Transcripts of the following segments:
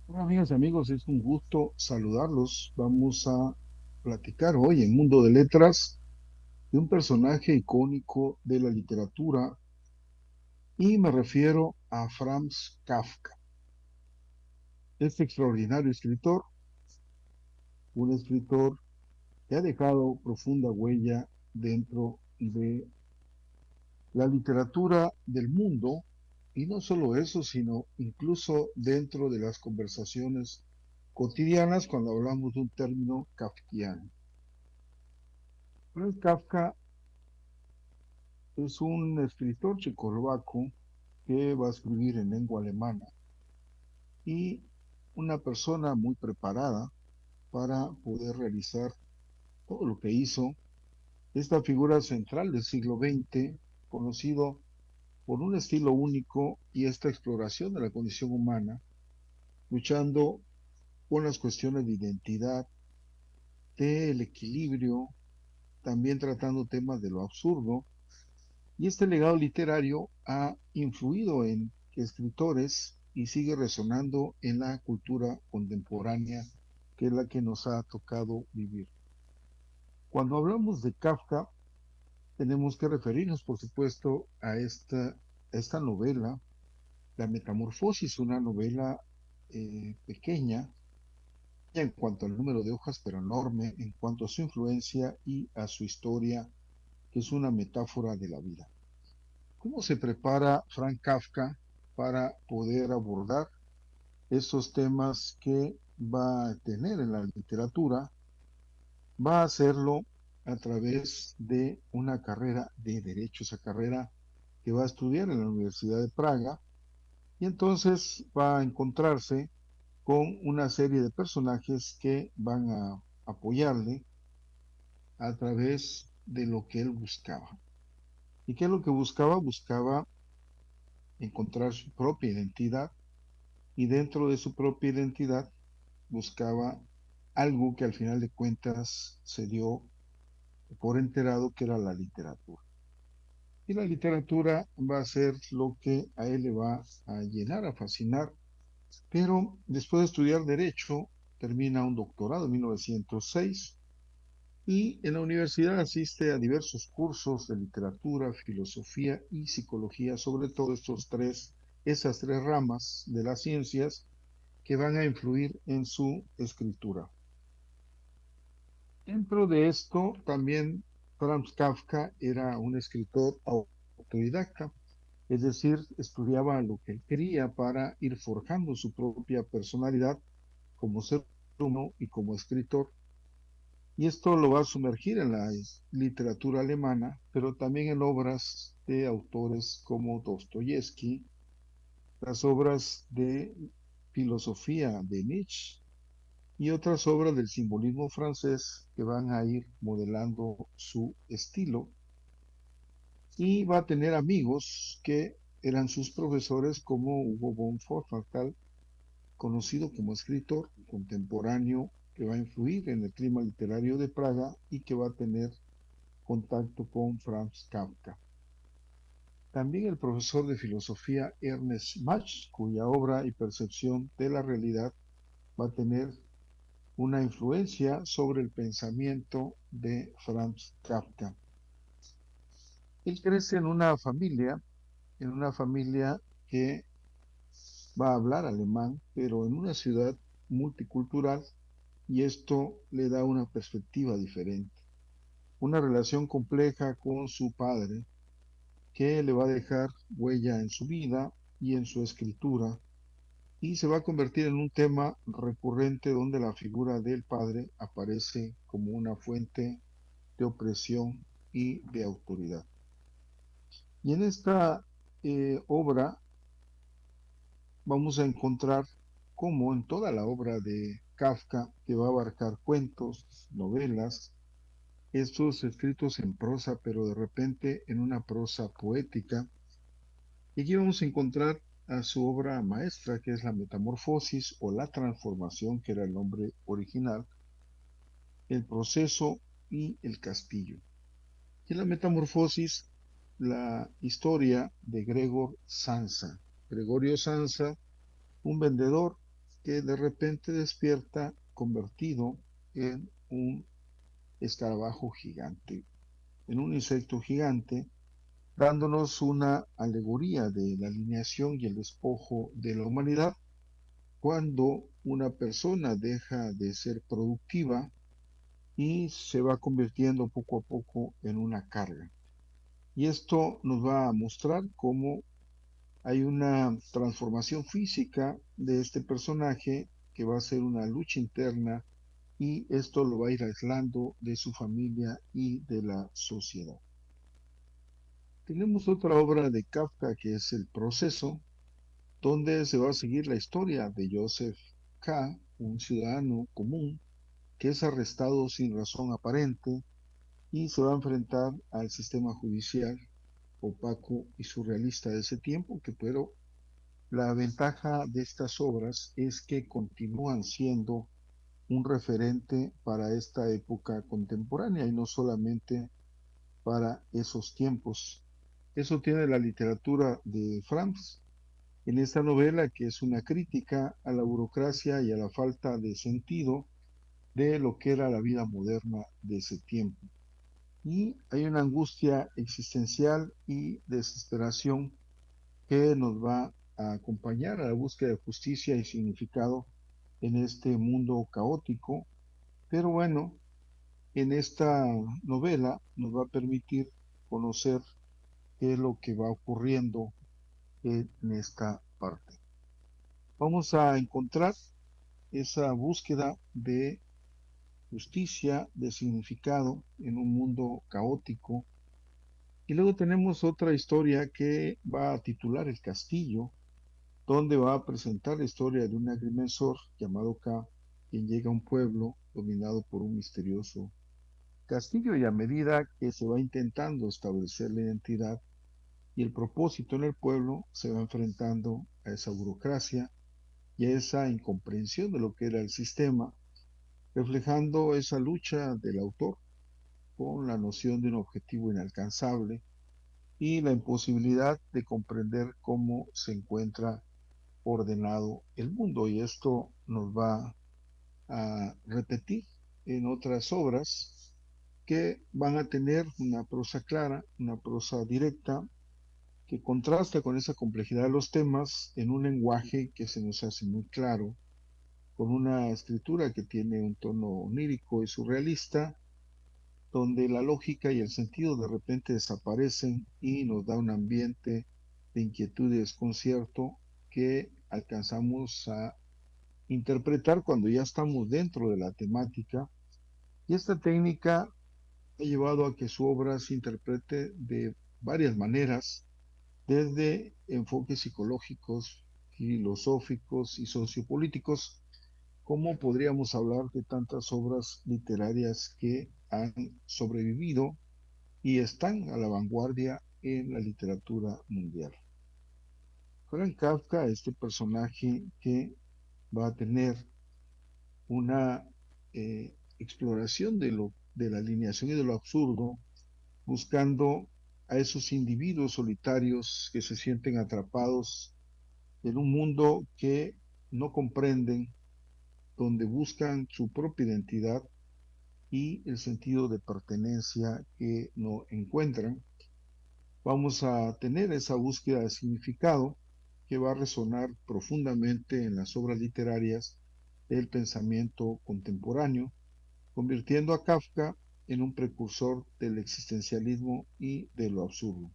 Hola, amigas y amigos, es un gusto saludarlos. Vamos a platicar hoy en Mundo de Letras de un personaje icónico de la literatura y me refiero a Franz Kafka. Este extraordinario escritor, un escritor que ha dejado profunda huella dentro de la literatura del mundo y no solo eso, sino incluso dentro de las conversaciones cotidianas cuando hablamos de un término kafkiano. Franz Kafka es un escritor checoslovaco que va a escribir en lengua alemana y una persona muy preparada para poder realizar todo lo que hizo. Esta figura central del siglo XX, conocido por un estilo único y esta exploración de la condición humana, luchando con las cuestiones de identidad, del equilibrio, también tratando temas de lo absurdo. Y este legado literario ha influido en escritores y sigue resonando en la cultura contemporánea, que es la que nos ha tocado vivir. Cuando hablamos de Kafka, tenemos que referirnos, por supuesto, a esta novela, La Metamorfosis, una novela pequeña en cuanto al número de hojas, pero enorme en cuanto a su influencia y a su historia, que es una metáfora de la vida. ¿Cómo se prepara Frank Kafka para poder abordar esos temas que va a tener en la literatura? Va a hacerlo a través de una carrera de derecho, esa carrera que va a estudiar en la Universidad de Praga, y entonces va a encontrarse con una serie de personajes que van a apoyarle a través de lo que él buscaba. ¿Y qué es lo que buscaba? Buscaba encontrar su propia identidad y dentro de su propia identidad buscaba algo que al final de cuentas se dio por enterado, que era la literatura. Y la literatura va a ser lo que a él le va a llenar, a fascinar, pero después de estudiar derecho, termina un doctorado en 1906 y en la universidad asiste a diversos cursos de literatura, filosofía y psicología, sobre todo esas tres ramas de las ciencias que van a influir en su escritura. Dentro de esto, también Franz Kafka era un escritor autodidacta, es decir, estudiaba lo que él quería para ir forjando su propia personalidad como ser humano y como escritor. Y esto lo va a sumergir en la literatura alemana, pero también en obras de autores como Dostoyevsky, las obras de filosofía de Nietzsche y otras obras del simbolismo francés que van a ir modelando su estilo, y va a tener amigos que eran sus profesores como Hugo von Hofmannsthal, conocido como escritor contemporáneo que va a influir en el clima literario de Praga y que va a tener contacto con Franz Kafka. También el profesor de filosofía Ernest Mach, cuya obra y percepción de la realidad va a tener una influencia sobre el pensamiento de Franz Kafka. Él crece en una familia que va a hablar alemán, pero en una ciudad multicultural, y esto le da una perspectiva diferente. Una relación compleja con su padre que le va a dejar huella en su vida y en su escritura, y se va a convertir en un tema recurrente donde la figura del padre aparece como una fuente de opresión y de autoridad. Y en esta obra vamos a encontrar, como en toda la obra de Kafka, que va a abarcar cuentos, novelas, estos escritos en prosa, pero de repente en una prosa poética. Y aquí vamos a encontrar a su obra maestra, que es La Metamorfosis o La Transformación, que era el nombre original, El Proceso y El Castillo. Y en La Metamorfosis, la historia de Gregor Samsa. Gregorio Samsa, un vendedor que de repente despierta convertido en un escarabajo gigante, en un insecto gigante, dándonos una alegoría de la alineación y el despojo de la humanidad cuando una persona deja de ser productiva y se va convirtiendo poco a poco en una carga. Y esto nos va a mostrar cómo hay una transformación física de este personaje que va a ser una lucha interna y esto lo va a ir aislando de su familia y de la sociedad. Tenemos otra obra de Kafka que es El Proceso, donde se va a seguir la historia de Joseph K., un ciudadano común que es arrestado sin razón aparente y se va a enfrentar al sistema judicial opaco y surrealista de ese tiempo, pero la ventaja de estas obras es que continúan siendo un referente para esta época contemporánea y no solamente para esos tiempos. Eso tiene la literatura de Franz en esta novela, que es una crítica a la burocracia y a la falta de sentido de lo que era la vida moderna de ese tiempo. Y hay una angustia existencial y desesperación que nos va a acompañar a la búsqueda de justicia y significado en este mundo caótico. Pero bueno, en esta novela nos va a permitir conocer qué es lo que va ocurriendo en esta parte. Vamos a encontrar esa búsqueda de justicia, de significado en un mundo caótico. Y luego tenemos otra historia que va a titular El Castillo, donde va a presentar la historia de un agrimensor llamado K, quien llega a un pueblo dominado por un misterioso castillo, y a medida que se va intentando establecer la identidad y el propósito en el pueblo, se va enfrentando a esa burocracia y a esa incomprensión de lo que era el sistema, reflejando esa lucha del autor con la noción de un objetivo inalcanzable y la imposibilidad de comprender cómo se encuentra ordenado el mundo. Y esto nos va a repetir en otras obras que van a tener una prosa clara, una prosa directa, que contrasta con esa complejidad de los temas en un lenguaje que se nos hace muy claro, con una escritura que tiene un tono onírico y surrealista, donde la lógica y el sentido de repente desaparecen y nos da un ambiente de inquietud y desconcierto que alcanzamos a interpretar cuando ya estamos dentro de la temática. Y esta técnica ha llevado a que su obra se interprete de varias maneras, desde enfoques psicológicos, filosóficos y sociopolíticos, como podríamos hablar de tantas obras literarias que han sobrevivido y están a la vanguardia en la literatura mundial. Frank Kafka, este personaje que va a tener una exploración de la alineación y de lo absurdo, buscando a esos individuos solitarios que se sienten atrapados en un mundo que no comprenden, donde buscan su propia identidad y el sentido de pertenencia que no encuentran. Vamos a tener esa búsqueda de significado que va a resonar profundamente en las obras literarias del pensamiento contemporáneo, convirtiendo a Kafka en un precursor del existencialismo y de lo absurdo.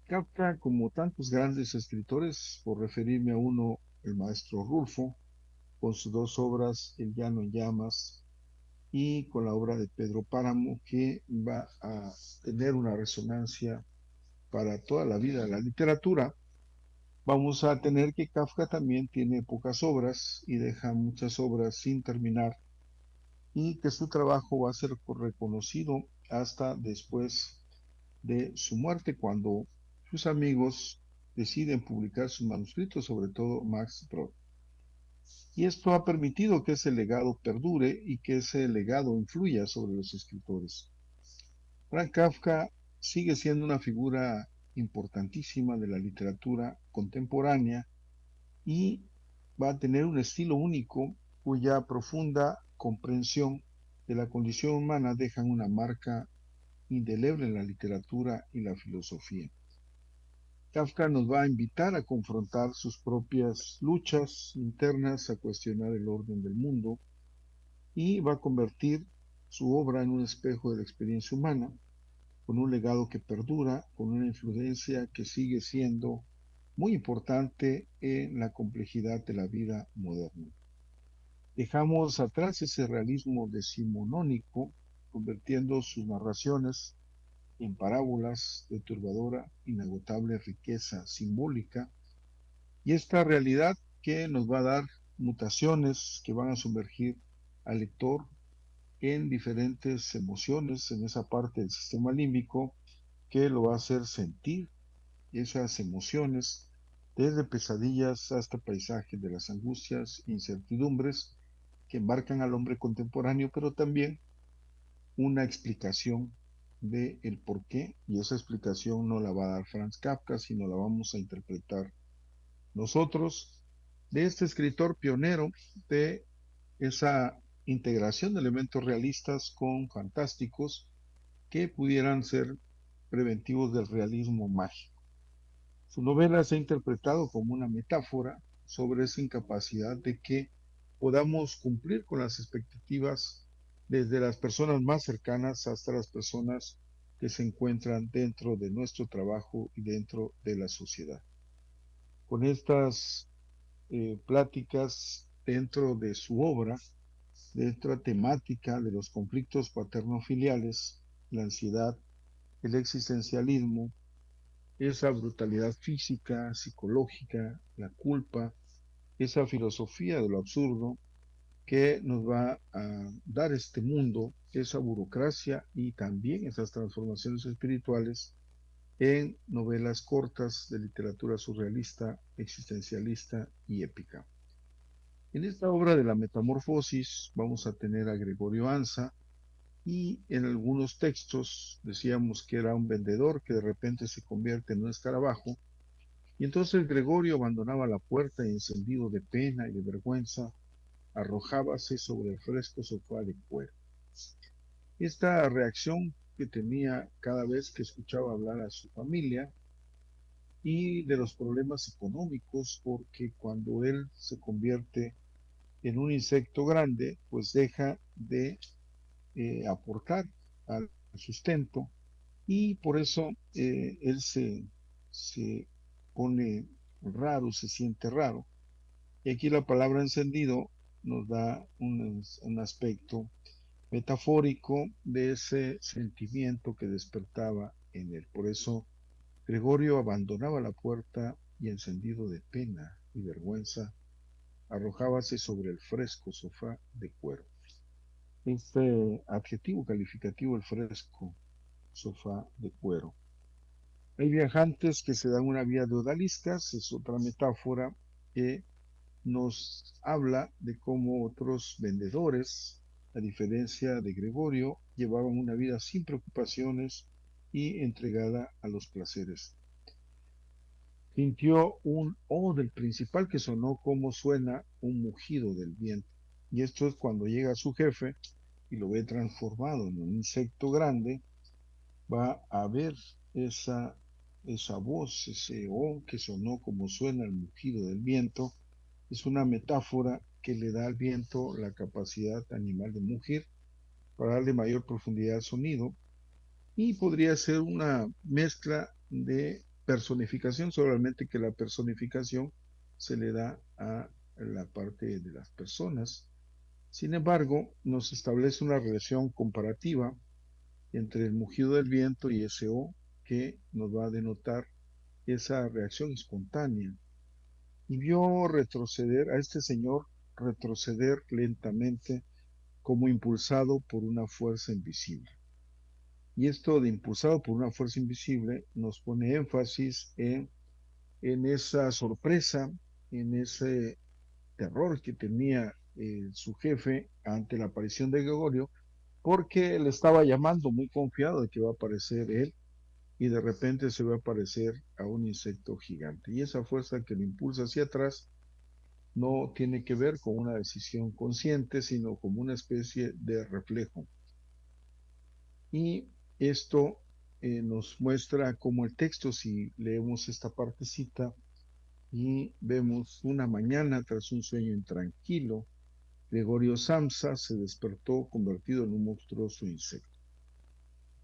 Kafka, como tantos grandes escritores, por referirme a uno, el maestro Rulfo, con sus dos obras El llano en llamas y con la obra de Pedro Páramo, que va a tener una resonancia para toda la vida de la literatura. Vamos a tener que Kafka también tiene pocas obras y deja muchas obras sin terminar, y que su trabajo va a ser reconocido hasta después de su muerte, cuando sus amigos deciden publicar sus manuscritos, sobre todo Max Brod. Y esto ha permitido que ese legado perdure y que ese legado influya sobre los escritores. Frank Kafka sigue siendo una figura importantísima de la literatura contemporánea y va a tener un estilo único cuya profunda comprensión de la condición humana dejan una marca indeleble en la literatura y la filosofía. Kafka nos va a invitar a confrontar sus propias luchas internas, a cuestionar el orden del mundo y va a convertir su obra en un espejo de la experiencia humana, con un legado que perdura, con una influencia que sigue siendo muy importante en la complejidad de la vida moderna. Dejamos atrás ese realismo decimonónico, convirtiendo sus narraciones en parábolas de turbadora, inagotable riqueza simbólica, y esta realidad que nos va a dar mutaciones que van a sumergir al lector en diferentes emociones, en esa parte del sistema límbico que lo va a hacer sentir esas emociones, desde pesadillas hasta paisajes de las angustias, incertidumbres que embarcan al hombre contemporáneo, pero también una explicación de el por qué, y esa explicación no la va a dar Franz Kafka, sino la vamos a interpretar nosotros, de este escritor pionero de esa integración de elementos realistas con fantásticos que pudieran ser preventivos del realismo mágico. Su novela se ha interpretado como una metáfora sobre esa incapacidad de que podamos cumplir con las expectativas desde las personas más cercanas hasta las personas que se encuentran dentro de nuestro trabajo y dentro de la sociedad. Con estas pláticas dentro de su obra, de esta temática de los conflictos paterno-filiales, la ansiedad, el existencialismo, esa brutalidad física, psicológica, la culpa, esa filosofía de lo absurdo que nos va a dar este mundo, esa burocracia y también esas transformaciones espirituales en novelas cortas de literatura surrealista, existencialista y épica. En esta obra de la Metamorfosis vamos a tener a Gregorio Anza, y en algunos textos decíamos que era un vendedor que de repente se convierte en un escarabajo, y entonces Gregorio abandonaba la puerta y encendido de pena y de vergüenza, arrojábase sobre el fresco sofá de cuero. Esta reacción que tenía cada vez que escuchaba hablar a su familia y de los problemas económicos, porque cuando él se convierte en un insecto grande, pues deja de aportar al sustento, y por eso él se pone raro, se siente raro. Y aquí la palabra encendido nos da un aspecto metafórico de ese sentimiento que despertaba en él. Por eso Gregorio abandonaba la puerta y encendido de pena y vergüenza, arrojábase sobre el fresco sofá de cuero. Este adjetivo calificativo, el fresco sofá de cuero. Hay viajantes que se dan una vida de odaliscas, es otra metáfora que nos habla de cómo otros vendedores, a diferencia de Gregorio, llevaban una vida sin preocupaciones y entregada a los placeres. Sintió un O del principal que sonó como suena un mugido del viento. Y esto es cuando llega su jefe y lo ve transformado en un insecto grande, va a ver esa voz, ese O que sonó como suena el mugido del viento. Es una metáfora que le da al viento la capacidad animal de mugir para darle mayor profundidad al sonido, y podría ser una mezcla de personificación, solamente que la personificación se le da a la parte de las personas. Sin embargo, nos establece una relación comparativa entre el mugido del viento y ese O que nos va a denotar esa reacción espontánea. Y vio retroceder a este señor, retroceder lentamente como impulsado por una fuerza invisible. Y esto de impulsado por una fuerza invisible nos pone énfasis en esa sorpresa, en ese terror que tenía su jefe ante la aparición de Gregorio, porque él estaba llamando muy confiado de que va a aparecer él, y de repente se va a aparecer a un insecto gigante. Y esa fuerza que lo impulsa hacia atrás no tiene que ver con una decisión consciente, sino como una especie de reflejo. Y esto nos muestra como el texto, si leemos esta partecita y vemos una mañana tras un sueño intranquilo, Gregorio Samsa se despertó convertido en un monstruoso insecto.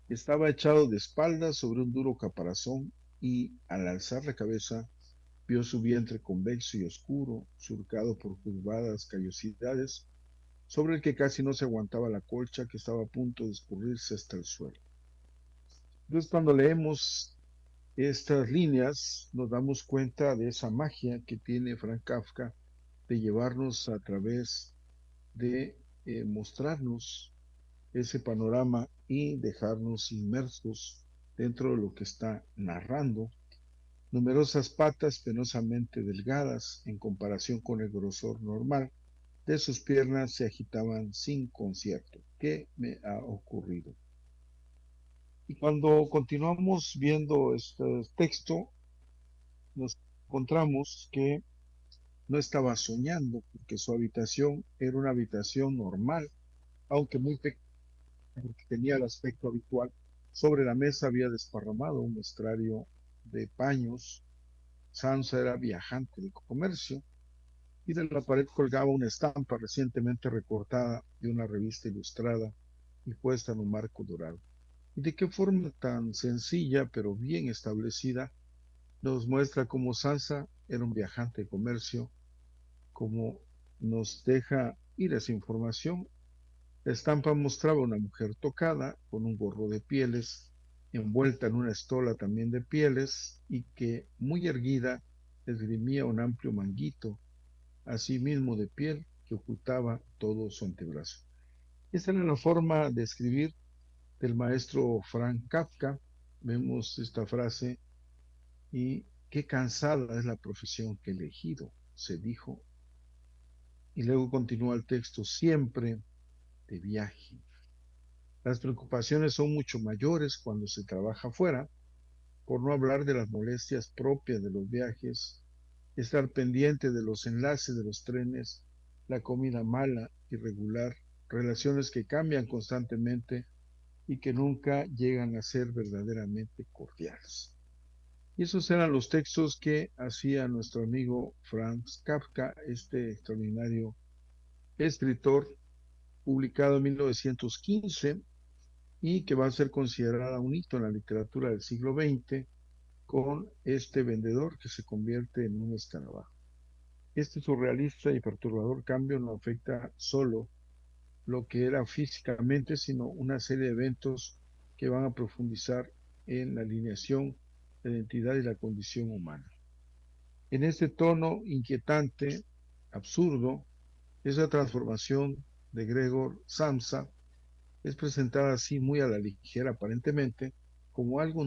Estaba echado de espaldas sobre un duro caparazón y, al alzar la cabeza, vio su vientre convexo y oscuro, surcado por curvadas callosidades, sobre el que casi no se aguantaba la colcha que estaba a punto de escurrirse hasta el suelo. Entonces, cuando leemos estas líneas, nos damos cuenta de esa magia que tiene Frank Kafka de llevarnos a través de mostrarnos ese panorama y dejarnos inmersos dentro de lo que está narrando. Numerosas patas penosamente delgadas en comparación con el grosor normal de sus piernas se agitaban sin concierto. ¿Qué me ha ocurrido? Y cuando continuamos viendo este texto, nos encontramos que no estaba soñando, porque su habitación era una habitación normal, aunque muy pequeña, porque tenía el aspecto habitual. Sobre la mesa había desparramado un muestrario de paños. Sansa era viajante de comercio y de la pared colgaba una estampa recientemente recortada de una revista ilustrada y puesta en un marco dorado. Y de qué forma tan sencilla pero bien establecida nos muestra cómo Sansa era un viajante de comercio, cómo nos deja ir esa información. La estampa mostraba a una mujer tocada con un gorro de pieles, envuelta en una estola también de pieles y que, muy erguida, esgrimía un amplio manguito, asimismo de piel, que ocultaba todo su antebrazo. Esta era la forma de escribir del maestro Frank Kafka. Vemos esta frase y qué cansada es la profesión que he elegido, se dijo. Y luego continúa el texto, siempre de viaje. Las preocupaciones son mucho mayores cuando se trabaja fuera, por no hablar de las molestias propias de los viajes, estar pendiente de los enlaces de los trenes, la comida mala, irregular, relaciones que cambian constantemente y que nunca llegan a ser verdaderamente cordiales. Y esos eran los textos que hacía nuestro amigo Franz Kafka, este extraordinario escritor, publicado en 1915 y que va a ser considerada un hito en la literatura del siglo XX con este vendedor que se convierte en un escarabajo. Este surrealista y perturbador cambio no afecta solo lo que era físicamente, sino una serie de eventos que van a profundizar en la alineación, la identidad y la condición humana. En este tono inquietante, absurdo, esa transformación de Gregor Samsa es presentada así muy a la ligera aparentemente como algo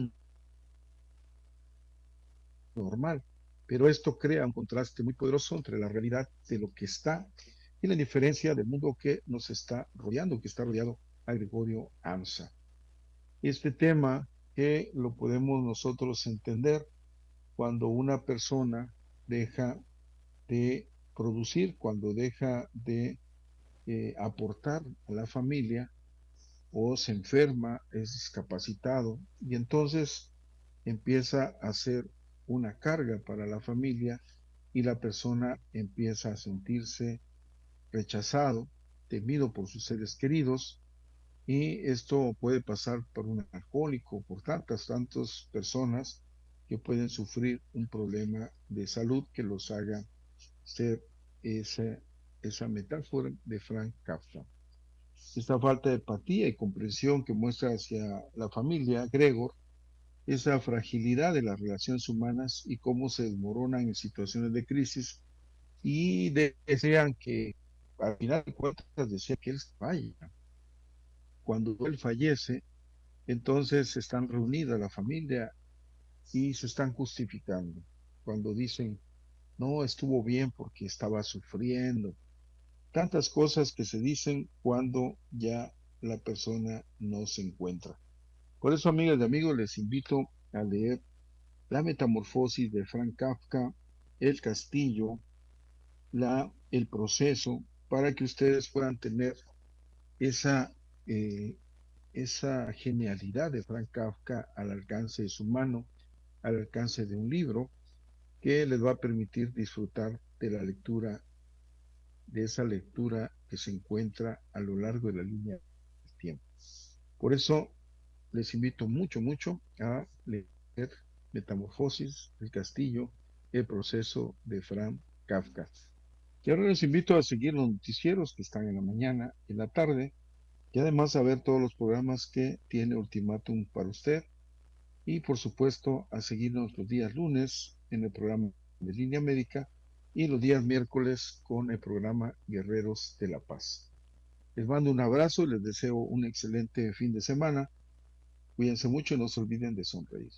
normal, pero esto crea un contraste muy poderoso entre la realidad de lo que está y la indiferencia del mundo que nos está rodeando, que está rodeado a Gregorio Amsa. Este tema que lo podemos nosotros entender cuando una persona deja de producir, cuando deja de aportar a la familia o se enferma, es discapacitado y entonces empieza a ser una carga para la familia y la persona empieza a sentirse rechazado, temido por sus seres queridos y esto puede pasar por un alcohólico, por tantas personas que pueden sufrir un problema de salud que los haga ser esa, esa metáfora de Frank Kafka. Esta falta de empatía y comprensión que muestra hacia la familia Gregor, esa fragilidad de las relaciones humanas y cómo se desmoronan en situaciones de crisis y desean que, al final de cuentas, desean que él vaya. Cuando él fallece, entonces están reunidas la familia y se están justificando. Cuando dicen, no, estuvo bien porque estaba sufriendo. Tantas cosas que se dicen cuando ya la persona no se encuentra. Por eso, amigas y amigos, les invito a leer La Metamorfosis de Frank Kafka, El Castillo, el proceso para que ustedes puedan tener esa, eh, esa genialidad de Frank Kafka al alcance de su mano, al alcance de un libro, que les va a permitir disfrutar de la lectura, de esa lectura que se encuentra a lo largo de la línea del tiempo. Por eso les invito mucho, mucho a leer Metamorfosis, El Castillo, el proceso de Frank Kafka. Y ahora les invito a seguir los noticieros que están en la mañana, en la tarde, y además a ver todos los programas que tiene Ultimátum para usted. Y por supuesto a seguirnos los días lunes en el programa de Línea Médica y los días miércoles con el programa Guerreros de la Paz. Les mando un abrazo y les deseo un excelente fin de semana. Cuídense mucho y no se olviden de sonreír.